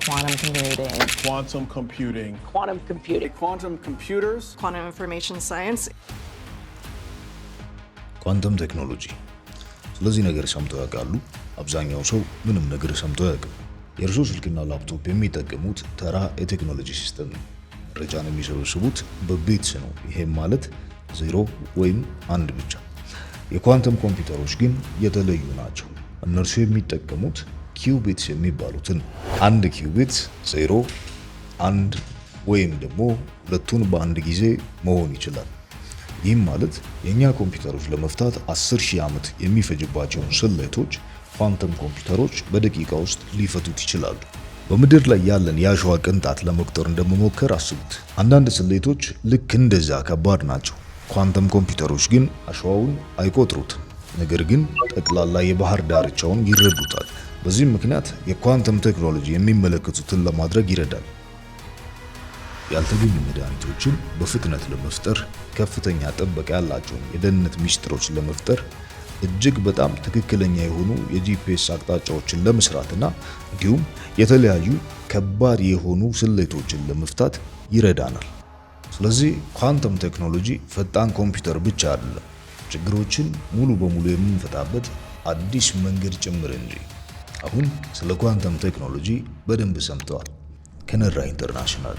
quantum computing, quantum computing, quantum computing, quantum computers, quantum information science. ኳንተም ቴክኖሎጂ ስለዚህ ነገር ሰምተው ያውቃሉ? አብዛኛው ሰው ምንም ነገር ሰምተው ያውቃል። የእርሶ ስልክና ላፕቶፕ የሚጠቀሙት ተራ የቴክኖሎጂ ሲስተም ነው። መረጃን የሚሰበስቡት በቢትስ ነው። ይሄም ማለት 0 ወይም 1 ብቻ። የኳንተም ኮምፒውተሮች ግን የተለዩ ናቸው። እነርሱ የሚጠቀሙት ኪዩቢትስ የሚባሉትን 1 ኪዩቢት 0 1 ወይም ደግሞ ሁለቱን በአንድ ጊዜ መሆን ይችላል። ይህም ማለት የኛ ኮምፒውተሮች ለመፍታት 10,000 ዓመት የሚፈጅባቸውን ስሌቶች ኳንተም ኮምፒውተሮች በደቂቃ ውስጥ ሊፈቱት ይችላሉ። በምድር ላይ ያለን የአሸዋ ቅንጣት ለመቁጠር እንደመሞከር አስቡት። አንዳንድ ስሌቶች ልክ እንደዛ ከባድ ናቸው። ኳንተም ኮምፒውተሮች ግን አሸዋውን አይቆጥሩትም፣ ነገር ግን ጠቅላላ የባህር ዳርቻውን ይረዱታል። በዚህም ምክንያት የኳንተም ቴክኖሎጂ የሚመለከቱትን ለማድረግ ይረዳል። ያልተገኙ መድኃኒቶችን በፍጥነት ለመፍጠር፣ ከፍተኛ ጥበቃ ያላቸውን የደህንነት ሚስጥሮች ለመፍጠር፣ እጅግ በጣም ትክክለኛ የሆኑ የጂፒኤስ አቅጣጫዎችን ለመስራትና እንዲሁም የተለያዩ ከባድ የሆኑ ስሌቶችን ለመፍታት ይረዳናል። ስለዚህ ኳንተም ቴክኖሎጂ ፈጣን ኮምፒውተር ብቻ አይደለም፣ ችግሮችን ሙሉ በሙሉ የምንፈታበት አዲስ መንገድ ጭምር እንጂ። አሁን ስለ ኳንተም ቴክኖሎጂ በደንብ ሰምተዋል። ከነራ ኢንተርናሽናል